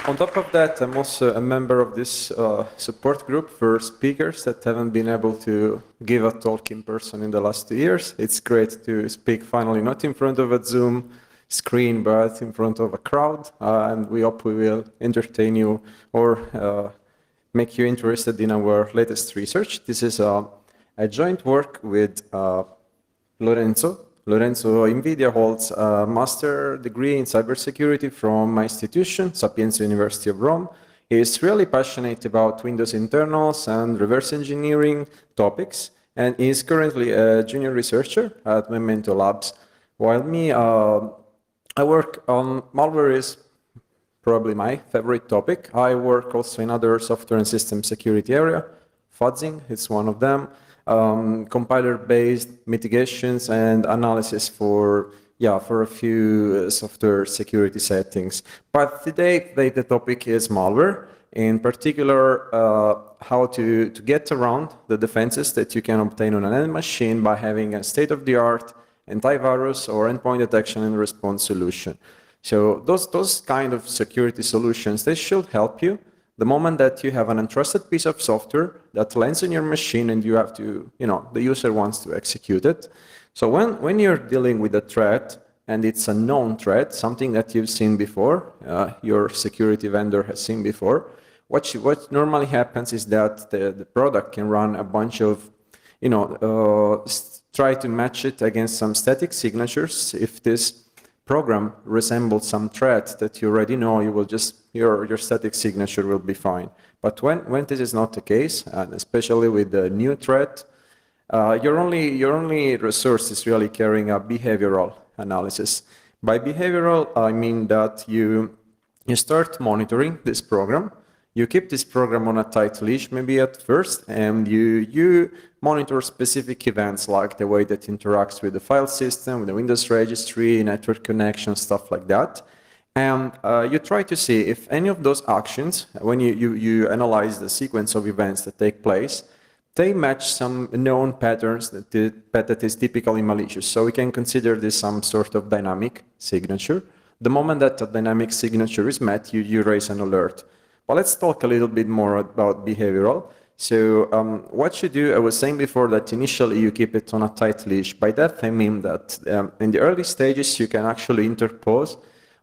On top of that, I'm also a member of this support group for speakers that haven't been able to give a talk in person in the last 2 years. It's great to speak finally, not in front of a Zoom screen, but in front of a crowd. And we hope we will entertain you or make you interested in our latest research. This is a joint work with Lorenzo. Lorenzo Invidia holds a master degree in cybersecurity from my institution, Sapienza University of Rome. He is really passionate about Windows internals and reverse engineering topics, and he is currently a junior researcher at Memento Labs. While me, I work on malware is probably my favorite topic. I work also in other software and system security area. Fuzzing is one of them. Compiler-based mitigations and analysis for a few software security settings. But today the topic is malware, in particular how to get around the defenses that you can obtain on an end machine by having a state-of-the-art antivirus or endpoint detection and response solution. So those kind of security solutions, they should help you the moment that you have an untrusted piece of software that lands on your machine and you have to, the user wants to execute it. So when you're dealing with a threat and it's a known threat, something that you've seen before, your security vendor has seen before, what normally happens is that the product can run a bunch of, try to match it against some static signatures. If this program resembles some threat that you already know, you will just your static signature will be fine. But when this is not the case, and especially with the new threat, your only resource is really carrying a behavioral analysis. By behavioral, I mean that you start monitoring this program. You keep this program on a tight leash maybe at first, and you monitor specific events like the way that interacts with the file system, with the Windows registry, network connection, stuff like that. And you try to see if any of those actions, when you analyze the sequence of events that take place, they match some known patterns that is typically malicious. So we can consider this some sort of dynamic signature. The moment that a dynamic signature is met, you raise an alert. Well, let's talk a little bit more about behavioral. So what you do, I was saying before that initially you keep it on a tight leash. By that I mean that in the early stages you can actually interpose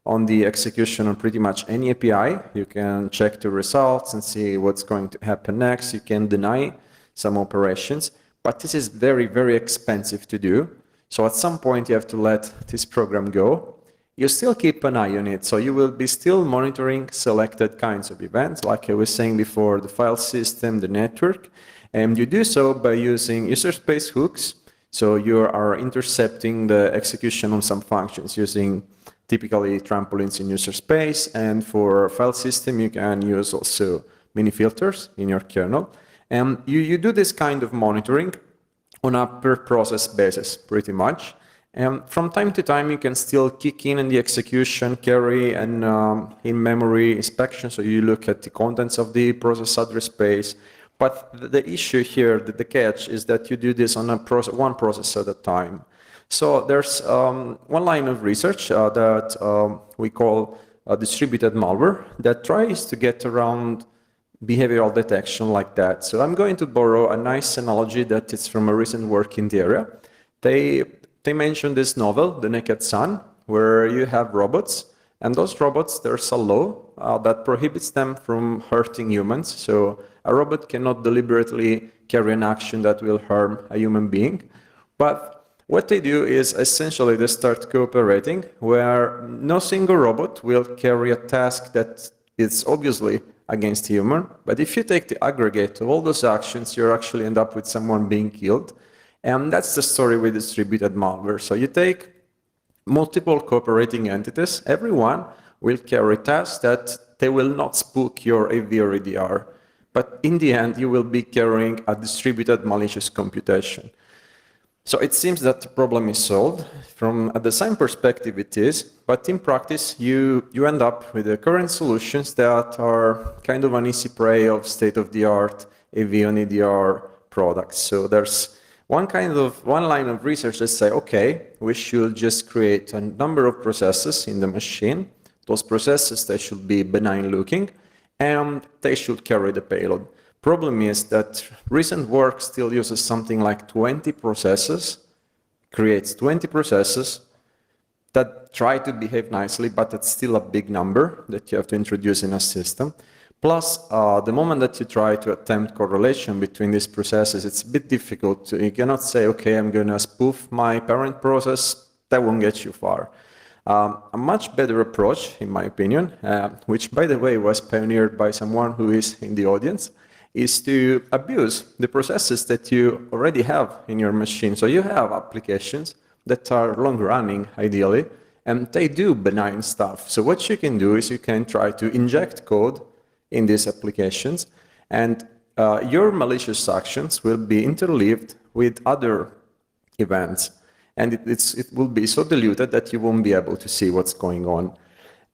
on the execution on pretty much any API. You can check the results and see what's going to happen next. You can deny some operations, but this is very, very expensive to do. So at some point you have to let this program go. You still keep an eye on it, so you will be still monitoring selected kinds of events, like I was saying before, the file system, the network, and you do so by using user space hooks. So you are intercepting the execution on some functions using typically trampolines in user space, and for file system you can use also mini filters in your kernel. And you do this kind of monitoring on a per process basis, pretty much. And from time to time, you can still kick in the execution, carry, and in-memory inspection. So you look at the contents of the process address space. But the issue here, the catch, is that you do this on one process at a time. So there's one line of research that we call distributed malware that tries to get around behavioral detection like that. So I'm going to borrow a nice analogy that is from a recent work in the area. They mentioned this novel, The Naked Sun, where you have robots, and those robots, there's a law that prohibits them from hurting humans. So a robot cannot deliberately carry an action that will harm a human being. But what they do is essentially they start cooperating, where no single robot will carry a task that is obviously against human. But if you take the aggregate of all those actions, you actually end up with someone being killed. And that's the story with distributed malware. So you take multiple cooperating entities, every one will carry tasks that they will not spook your AV or EDR. But in the end, you will be carrying a distributed malicious computation. So it seems that the problem is solved. From a design perspective, it is, but in practice, you end up with the current solutions that are kind of an easy prey of state-of-the-art AV and EDR products. So there's one line of research that say, okay, we should just create a number of processes in the machine. Those processes, they should be benign looking, and they should carry the payload. Problem is that recent work still uses something like 20 processes, creates 20 processes that try to behave nicely, but it's still a big number that you have to introduce in a system. Plus, the moment that you try to attempt correlation between these processes, it's a bit difficult. You cannot say, okay, I'm going to spoof my parent process. That won't get you far. A much better approach, in my opinion, which, by the way, was pioneered by someone who is in the audience, is to abuse the processes that you already have in your machine. So you have applications that are long-running, ideally, and they do benign stuff. So what you can do is you can try to inject code in these applications, and your malicious actions will be interleaved with other events. And it will be so diluted that you won't be able to see what's going on.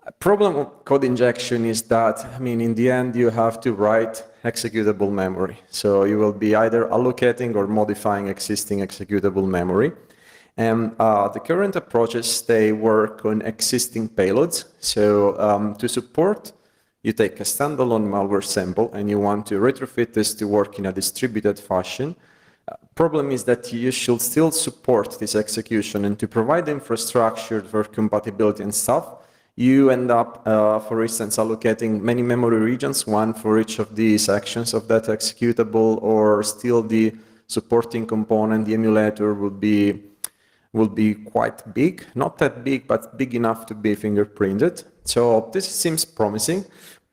A problem of code injection is that, I mean, in the end, you have to write executable memory. So you will be either allocating or modifying existing executable memory. And the current approaches, they work on existing payloads. So to support, you take a standalone malware sample and you want to retrofit this to work in a distributed fashion. Problem is that you should still support this execution, and to provide infrastructure for compatibility and stuff, you end up, for instance, allocating many memory regions, one for each of the sections of that executable, or still the supporting component, the emulator, will be quite big, not that big, but big enough to be fingerprinted. So this seems promising,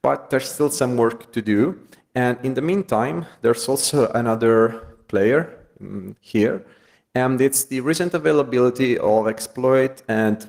but there's still some work to do. And in the meantime, there's also another player here, and it's the recent availability of exploit and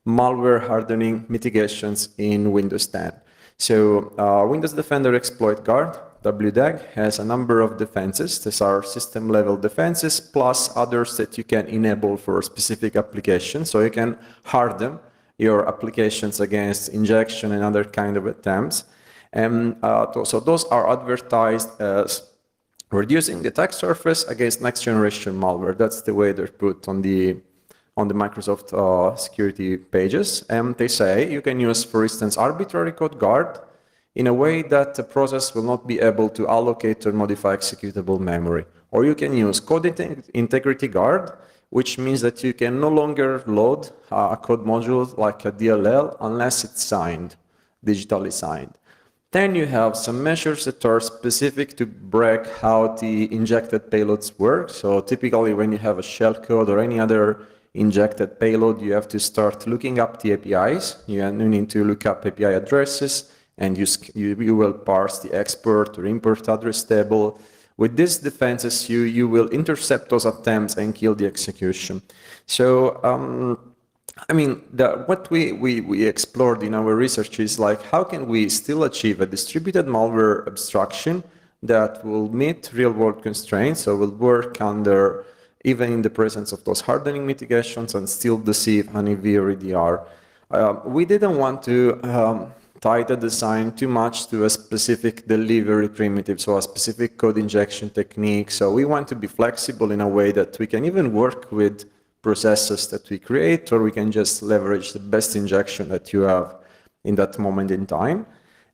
malware hardening mitigations in Windows 10. So Windows Defender Exploit Guard, WDAG, has a number of defenses. These are system-level defenses, plus others that you can enable for specific applications. So you can harden your applications against injection and other kind of attempts. And so those are advertised as reducing the attack surface against next-generation malware. That's the way they're put on the Microsoft security pages. And they say you can use, for instance, arbitrary code guard in a way that the process will not be able to allocate or modify executable memory. Or you can use code integrity guard, which means that you can no longer load a code module like a DLL unless it's signed, digitally signed. Then you have some measures that are specific to break how the injected payloads work. So typically when you have a shellcode or any other injected payload, you have to start looking up the APIs. You need to look up API addresses, and you will parse the export or import address table. With these defenses, you will intercept those attempts and kill the execution. So I mean, what we explored in our research is like, how can we still achieve a distributed malware abstraction that will meet real-world constraints, so will work under, even in the presence of those hardening mitigations, and still deceive an AV or EDR. We didn't want to tie the design too much to a specific delivery primitive, so a specific code injection technique. So we want to be flexible in a way that we can even work with processes that we create, or we can just leverage the best injection that you have in that moment in time.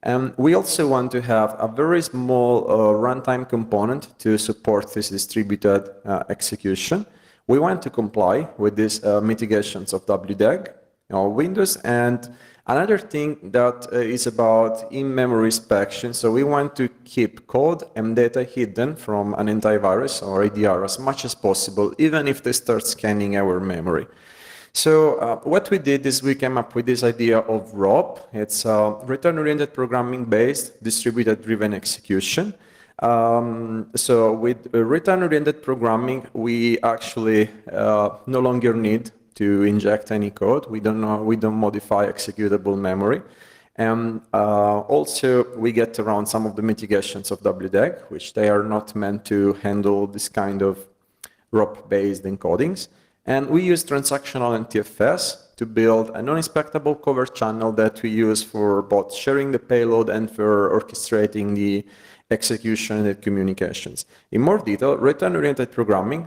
And we also want to have a very small runtime component to support this distributed execution. We want to comply with these mitigations of WDAG on Windows. And another thing that is about in-memory inspection. So we want to keep code and data hidden from an antivirus or EDR as much as possible, even if they start scanning our memory. So what we did is we came up with this idea of ROP. It's return-oriented programming-based distributed-driven execution. So with return-oriented programming, we actually no longer need to inject any code. We don't modify executable memory. And also, we get around some of the mitigations of WDAG, which they are not meant to handle this kind of ROP-based encodings. And we use transactional NTFS to build a non-inspectable covert channel that we use for both sharing the payload and for orchestrating the execution and communications. In more detail, return-oriented programming,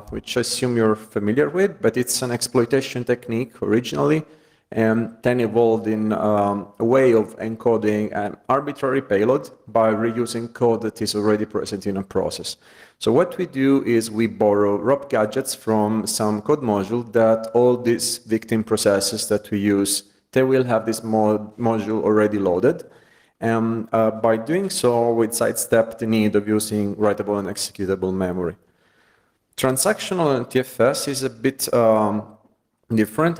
which I assume you're familiar with, but it's an exploitation technique originally, and then evolved in a way of encoding an arbitrary payload by reusing code that is already present in a process. So what we do is we borrow ROP gadgets from some code module that all these victim processes that we use, they will have this module already loaded. And by doing so, we sidestep the need of using writable and executable memory. Transactional NTFS is a bit different.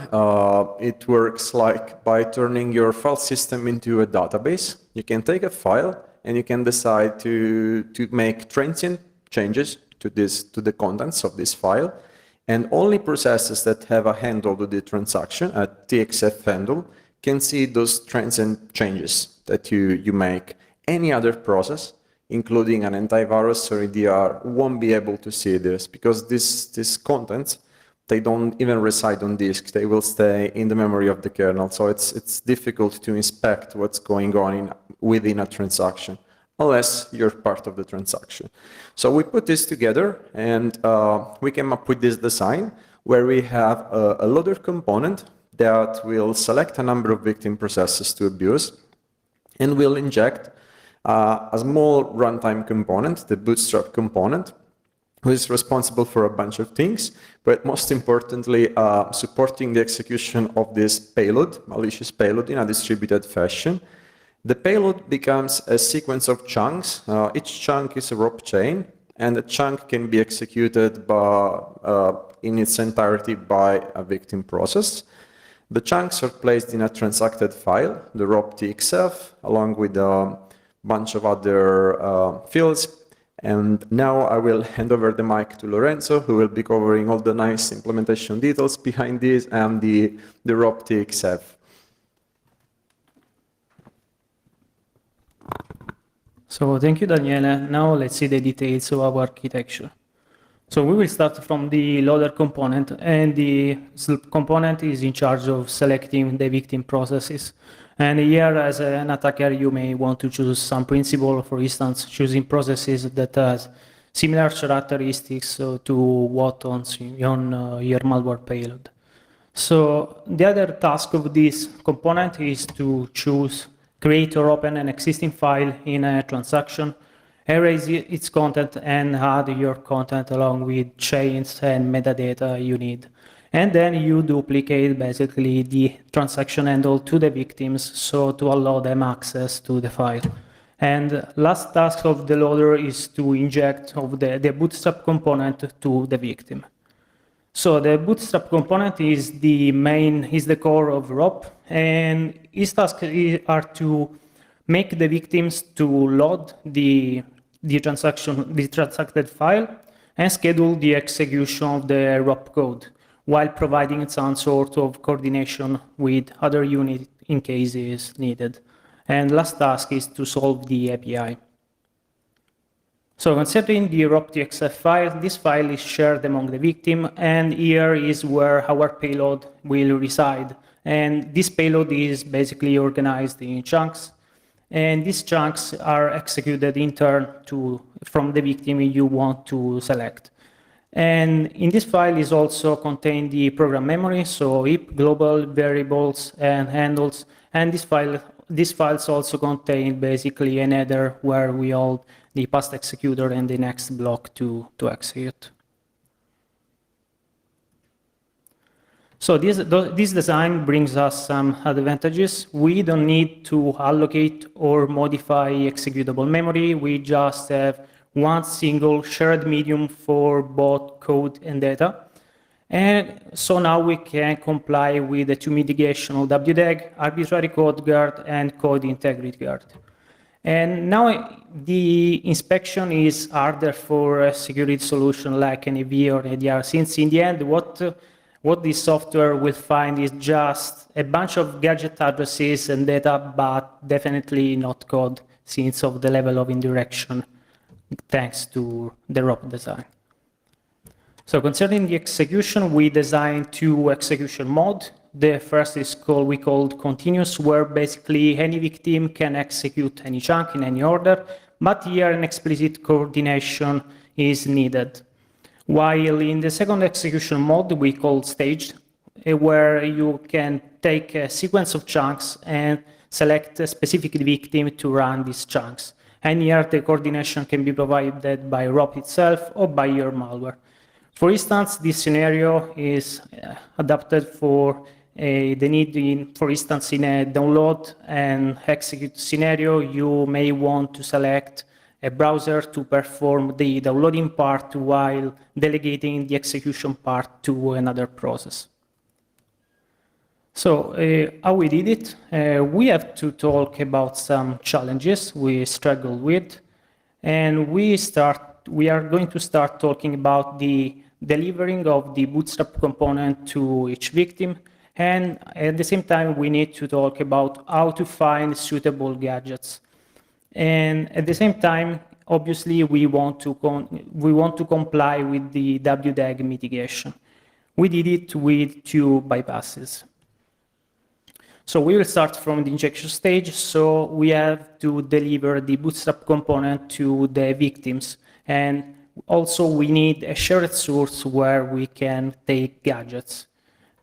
It works like by turning your file system into a database. You can take a file and you can decide to make transient changes to the contents of this file, and only processes that have a handle to the transaction, a TXF handle, can see those transient changes that you make. Any other process, including an antivirus or EDR, won't be able to see this because these contents, they don't even reside on disk. They will stay in the memory of the kernel. So it's difficult to inspect what's going on within a transaction, unless you're part of the transaction. So we put this together, and we came up with this design where we have a loader component that will select a number of victim processes to abuse, and will inject a small runtime component, the bootstrap component, who is responsible for a bunch of things, but most importantly, supporting the execution of this payload, malicious payload, in a distributed fashion. The payload becomes a sequence of chunks. Each chunk is a ROP chain, and the chunk can be executed in its entirety by a victim process. The chunks are placed in a transacted file, the ROP TXF, along with a bunch of other fields. And now I will hand over the mic to Lorenzo, who will be covering all the nice implementation details behind this and the ROP TXF. So thank you, Daniele. Now let's see the details of our architecture. So we will start from the loader component, and the component is in charge of selecting the victim processes. And here, as an attacker, you may want to choose some principle, for instance, choosing processes that has similar characteristics to what on your malware payload. So the other task of this component is to create or open an existing file in a transaction, erase its content, and add your content along with chains and metadata you need. And then you duplicate basically the transaction handle to the victims, so to allow them access to the file. And last task of the loader is to inject of the bootstrap component to the victim. So the bootstrap component is the core of ROP, and its tasks are to make the victims to load the transacted file and schedule the execution of the ROP code, while providing some sort of coordination with other units in cases needed. And last task is to solve the API. So considering the ROP TXF file, this file is shared among the victim, and here is where our payload will reside. And this payload is basically organized in chunks, and these chunks are executed in turn from the victim you want to select. And in this file is also contained the program memory, so heap, global, variables, and handles. And these files also contain basically an header where we hold the past executor and the next block to execute. So this design brings us some advantages. We don't need to allocate or modify executable memory. We just have one single shared medium for both code and data. And so now we can comply with the two mitigation of WDAG, arbitrary code guard, and code integrity guard. And now the inspection is harder for a security solution like an EV or EDR, since in the end, what what this software will find is just a bunch of gadget addresses and data, but definitely not code, since of the level of indirection, thanks to the ROP design. So concerning the execution, we designed two execution modes. The first is we called continuous, where basically any victim can execute any chunk in any order, but here an explicit coordination is needed. While in the second execution mode, we call staged, where you can take a sequence of chunks and select a specific victim to run these chunks. And here the coordination can be provided by ROP itself or by your malware. For instance, this scenario is adapted for the need, for instance, in a download and execute scenario, you may want to select a browser to perform the downloading part while delegating the execution part to another process. So how we did it? We have to talk about some challenges we struggled with, and we are going to start talking about the delivering of the bootstrap component to each victim, and at the same time we need to talk about how to find suitable gadgets. And at the same time, obviously, we want to comply with the WDAG mitigation. We did it with two bypasses. So we will start from the injection stage. So we have to deliver the bootstrap component to the victims. And also we need a shared source where we can take gadgets.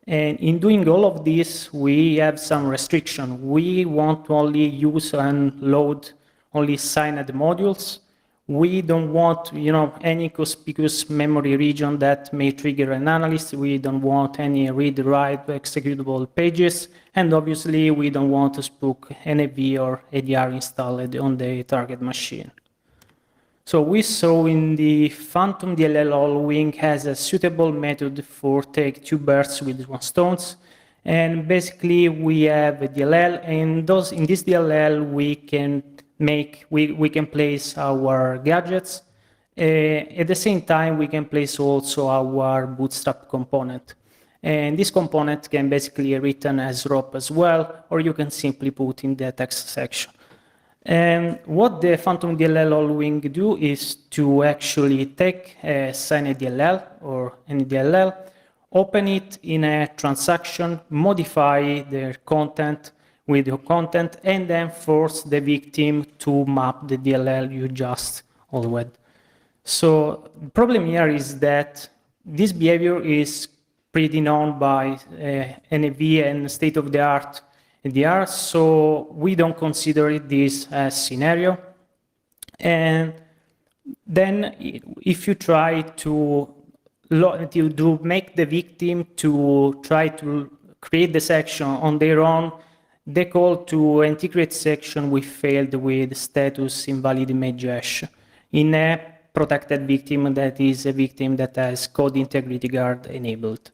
And in doing all of this, we have some restriction. We want to only use and load only signed modules. We don't want, any conspicuous memory region that may trigger an analyst. We don't want any read-write executable pages. And obviously, we don't want to spook NAV or ADR installed on the target machine. So we saw in the Phantom DLL All-Wing has a suitable method for take two birds with one stone. And basically, we have a DLL, and in this DLL, we can place our gadgets. At the same time, we can place also our bootstrap component. And this component can basically be written as ROP as well, or you can simply put in the text section. And what the Phantom DLL All-Wing do is to actually take a signed DLL or any DLL, open it in a transaction, modify their content with your content, and then force the victim to map the DLL you just allowed. So the problem here is that this behavior is pretty known by NAV and state-of-the-art ADR, so we don't consider this as scenario. And then if you try to make the victim to try to create the section on their own, the call to integrate section we failed with status invalid image hash in a protected victim that is a victim that has code integrity guard enabled.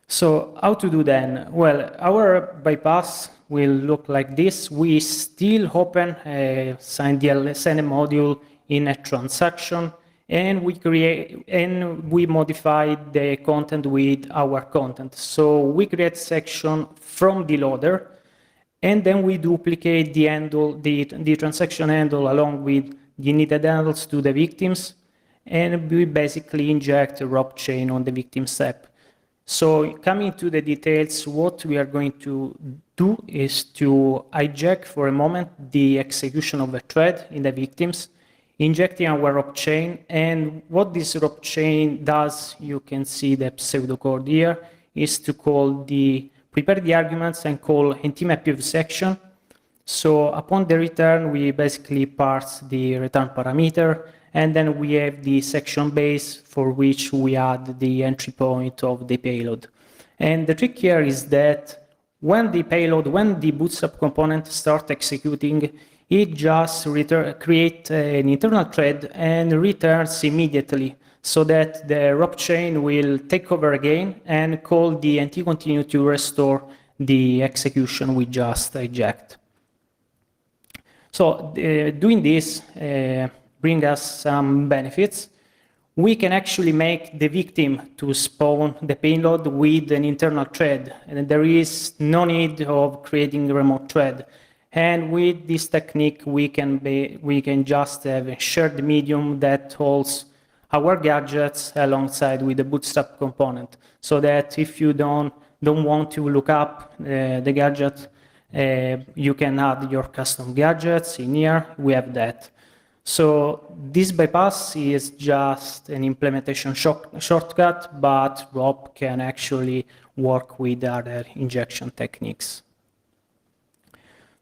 So how to do then? Well, our bypass will look like this. We still open a signed module in a transaction, and we modify the content with our content. So we create section from the loader, and then we duplicate the handle, the transaction handle along with the needed handles to the victims, and we basically inject a ROP chain on the victim step. So coming to the details, what we are going to do is to hijack for a moment the execution of a thread in the victims, injecting our ROP chain. And what this ROP chain does, you can see the pseudocode here, is to prepare the arguments and call ntmap section. So upon the return, we basically parse the return parameter, and then we have the section base for which we add the entry point of the payload. And the trick here is that when the bootstrap component starts executing, it just creates an internal thread and returns immediately, so that the ROP chain will take over again and call the ntcontinue to restore the execution we just hijacked. So doing this brings us some benefits. we can actually make the victim to spawn the payload with an internal thread, and there is no need of creating a remote thread. And with this technique, we can just have a shared medium that holds our gadgets alongside with the bootstrap component, so that if you don't want to look up the gadget, you can add your custom gadgets in here. We have that. So this bypass is just an implementation shortcut, but ROP can actually work with other injection techniques.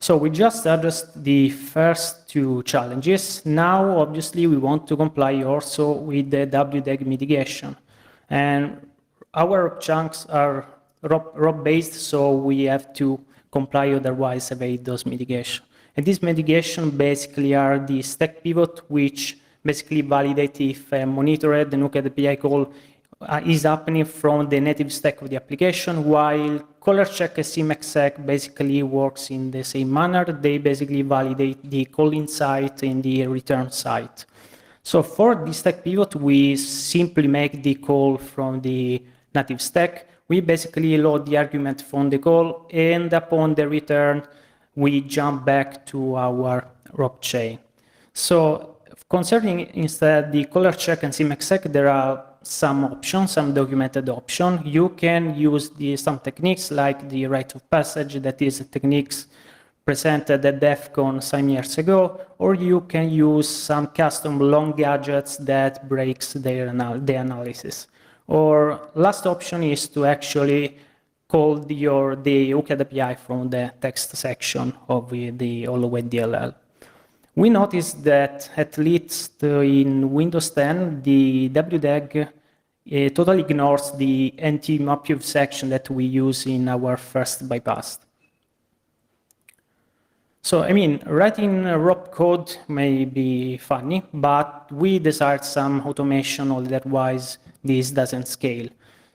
So we just addressed the first two challenges. Now, obviously, we want to comply also with the WDEG mitigation. And our chunks are ROP-based, so we have to comply, otherwise evade those mitigation. And these mitigation basically are the stack pivot, which basically validate if a monitored Nuke API call is happening from the native stack of the application, while color check and SIMexec basically works in the same manner. They basically validate the calling site and the return site. So for the stack pivot, we simply make the call from the native stack. We basically load the argument from the call, and upon the return, we jump back to our ROP chain. So concerning instead the color check and SIMexec, there are some options, some documented options. You can use some techniques like the rite of passage, that is techniques presented at DEF CON some years ago, or you can use some custom long gadgets that breaks the analysis. Or last option is to actually call the OCAD API from the text section of the Holloway DLL. We noticed that at least in Windows 10, the WDEG totally ignores the anti-mapube section that we use in our first bypass. So, I mean, writing ROP code may be funny, but we desired some automation, otherwise this doesn't scale.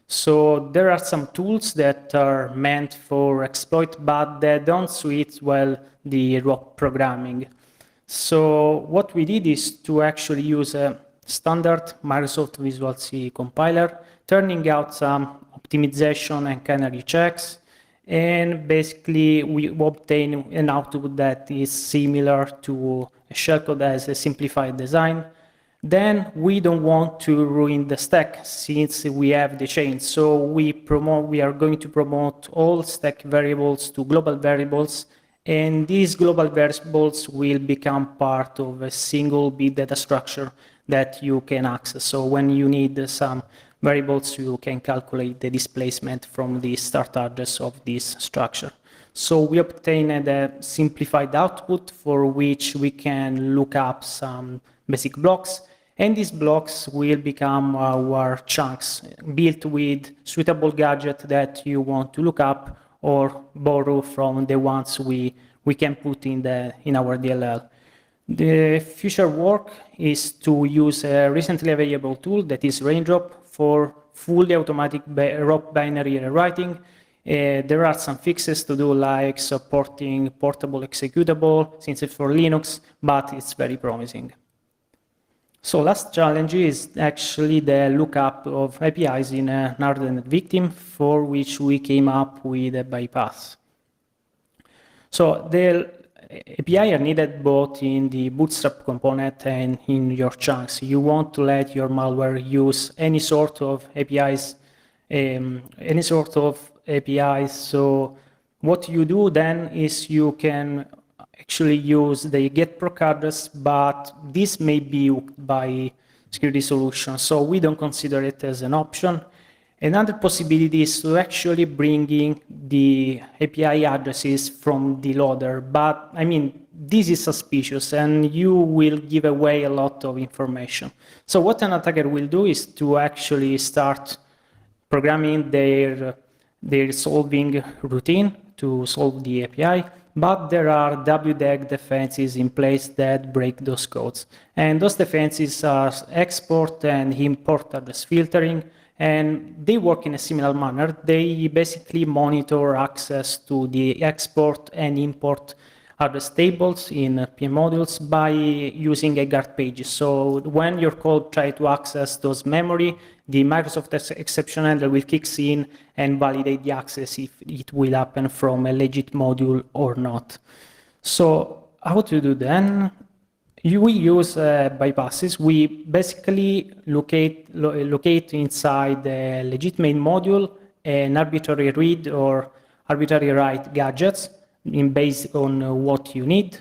So there are some tools that are meant for exploit, but they don't suit well the ROP programming. So what we did is to actually use a standard Microsoft Visual C compiler, turning out some optimization and canary checks, and basically we obtain an output that is similar to a shellcode as a simplified design. Then we don't want to ruin the stack since we have the chain. So we are going to promote all stack variables to global variables, and these global variables will become part of a single bit data structure that you can access. So when you need some variables, you can calculate the displacement from the start address of this structure. So we obtained a simplified output for which we can look up some basic blocks, and these blocks will become our chunks built with suitable gadget that you want to look up or borrow from the ones we can put in our DLL. The future work is to use a recently available tool that is Raindrop for fully automatic ROP binary rewriting. There are some fixes to do, like supporting portable executable, since it's for Linux, but it's very promising. So last challenge is actually the lookup of APIs in an hardened victim, for which we came up with a bypass. So the API are needed both in the bootstrap component and in your chunks. You want to let your malware use any sort of APIs, So what you do then is you can actually use the get proc address, but this may be hooked by security solutions, so we don't consider it as an option. Another possibility is to actually bring in the API addresses from the loader, but I mean, this is suspicious and you will give away a lot of information. So what an attacker will do is to actually start programming their solving routine to solve the API, but there are WDEG defenses in place that break those codes. And those defenses are export and import address filtering, and they work in a similar manner. They basically monitor access to the export and import address tables in PM modules by using a guard page. So when your code tries to access those memory, the Microsoft exception handler will kick in and validate the access if it will happen from a legit module or not. So how to do then? We use bypasses. We basically locate inside the legitimate module an arbitrary read or arbitrary write gadgets based on what you need.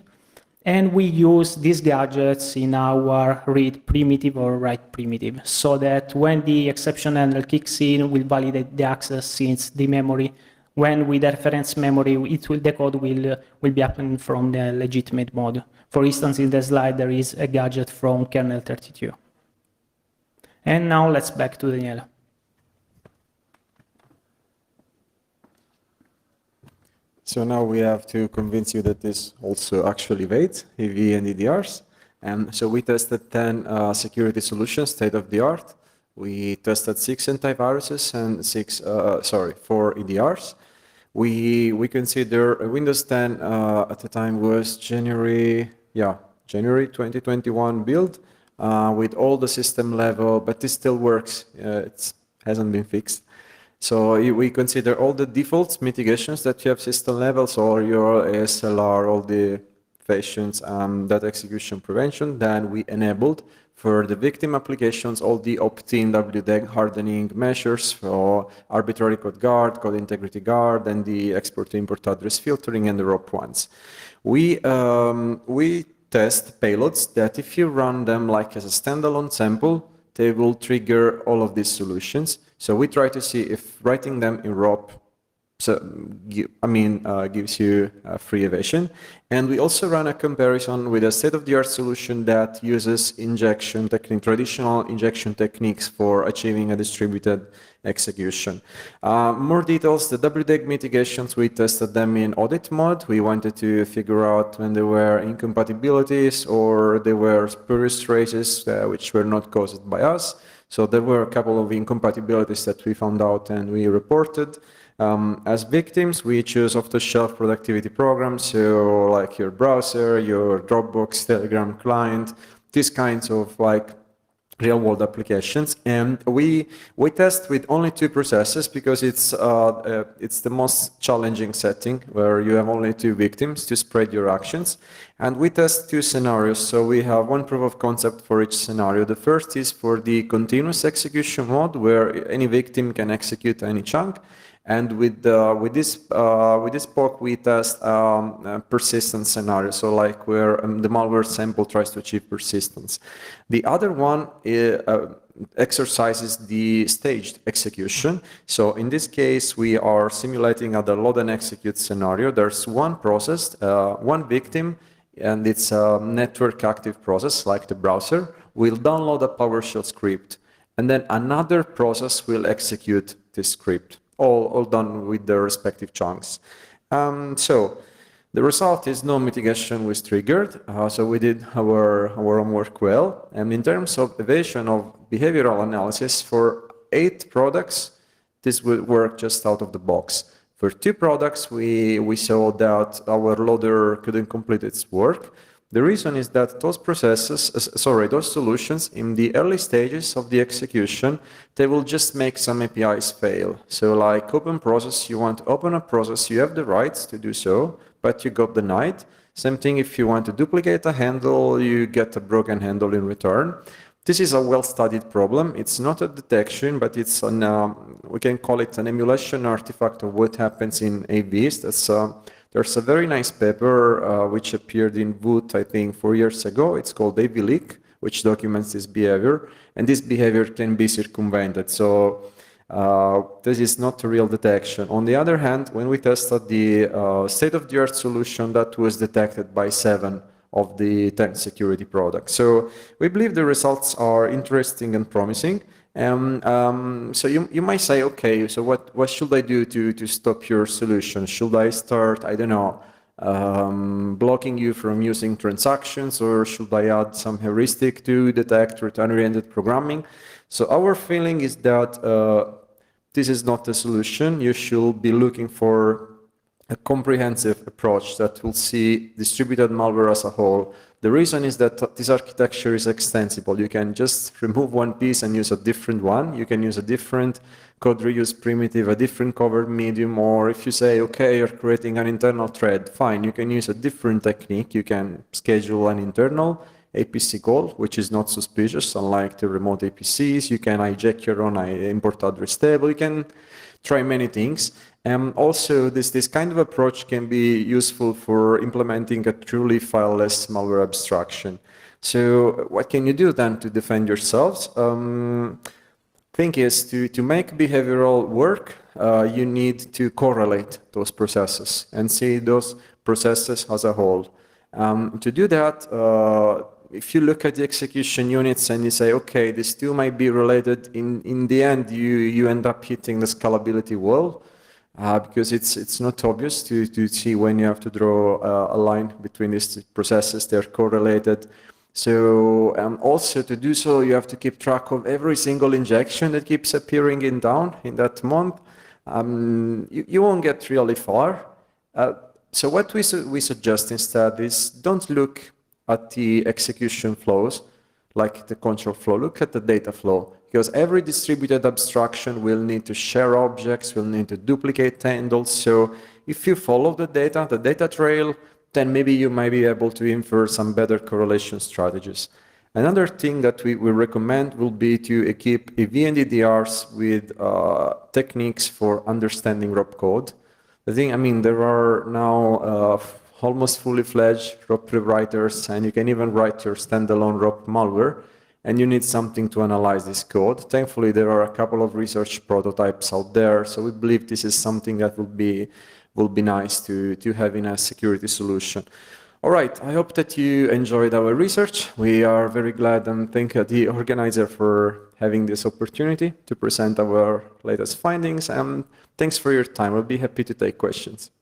And we use these gadgets in our read primitive or write primitive so that when the exception handler kicks in, we'll validate the access since the memory, when with the reference memory, the code will be happening from the legitimate module. For instance, in the slide, there is a gadget from kernel 32. And now let's back to D'Elia. So now we have to convince you that this also actually evades AV and EDRs. And so we tested 10 security solutions, state of the art. We tested 6 antiviruses and 4 EDRs. We consider Windows 10 at the time was January 2021 build with all the system level, but this still works. It hasn't been fixed. So we consider all the defaults, mitigations that you have system levels, or your ASLR, all the fashions, data execution prevention. Then we enabled for the victim applications all the opt-in WDEG hardening measures for arbitrary code guard, code integrity guard, and the export-to-import address filtering and the ROP ones. We test payloads that if you run them like as a standalone sample, they will trigger all of these solutions. So we try to see if writing them in ROP gives you free evasion. And we also run a comparison with a state-of-the-art solution that uses injection technique, traditional injection techniques for achieving a distributed execution. More details, the WDEG mitigations, we tested them in audit mode. We wanted to figure out when there were incompatibilities or there were spurious traces which were not caused by us. So there were a couple of incompatibilities that we found out and we reported. As victims, we choose off-the-shelf productivity programs, so like your browser, your Dropbox, Telegram client, these kinds of like real-world applications. And we test with only 2 processes because it's the most challenging setting where you have only 2 victims to spread your actions. And we test 2 scenarios, so we have 1 proof of concept for each scenario. The first is for the continuous execution mode, where any victim can execute any chunk. And with this POC, we test persistence scenario, so like where the malware sample tries to achieve persistence. The other one exercises the staged execution. So in this case, we are simulating the load and execute scenario. There's 1 process, 1 victim, and it's a network active process like the browser. Will download a PowerShell script, and then another process will execute this script. All done with the respective chunks. So the result is no mitigation was triggered. So we did our homework well. And in terms of evasion of behavioral analysis, for 8 products, this would work just out of the box. For 2 products, we saw that our loader couldn't complete its work. The reason is that those solutions in the early stages of the execution, they will just make some APIs fail. So like open process, you want to open a process, you have the rights to do so, but you got denied. Same thing if you want to duplicate a handle, you get a broken handle in return. This is a well-studied problem. It's not a detection, but it's we can call it an emulation artifact of what happens in AVs. There's a very nice paper which appeared in Woot, I think, 4 years ago. It's called AV leak, which documents this behavior. And this behavior can be circumvented. So this is not a real detection. On the other hand, when we tested the state-of-the-art solution, that was detected by 7 of the 10 security products. So we believe the results are interesting and promising. So you might say, okay, so what should I do to stop your solution? Should I start, I don't know, blocking you from using transactions, or should I add some heuristic to detect return-oriented programming? So our feeling is that this is not the solution. You should be looking for a comprehensive approach that will see distributed malware as a whole. The reason is that this architecture is extensible. You can just remove one piece and use a different one. You can use a different code reuse primitive, a different covert medium, or if you say, okay, you're creating an internal thread, fine, you can use a different technique. You can schedule an internal APC call, which is not suspicious, unlike the remote APCs. You can hijack your own import address table. You can try many things. Also, this kind of approach can be useful for implementing a truly fileless malware abstraction. So what can you do then to defend yourselves? Thing is, to make behavioral work, you need to correlate those processes and see those processes as a whole. To do that, if you look at the execution units and you say, okay, these two might be related, in the end, you end up hitting the scalability wall. Because it's not obvious to see when you have to draw a line between these processes. They're correlated. So also to do so, you have to keep track of every single injection that keeps appearing in that month. You won't get really far. So what we suggest instead is don't look at the execution flows, like the control flow. Look at the data flow. Because every distributed abstraction will need to share objects, will need to duplicate handles. So if you follow the data trail, then maybe you might be able to infer some better correlation strategies. Another thing that we recommend will be to equip VNDDRs with techniques for understanding ROP code. There are now almost fully fledged ROP rewriters, and you can even write your standalone ROP malware. And you need something to analyze this code. Thankfully, there are a couple of research prototypes out there, so we believe this is something that will be nice to have in a security solution. All right, I hope that you enjoyed our research. We are very glad and thank the organizer for having this opportunity to present our latest findings. And thanks for your time. We'll be happy to take questions.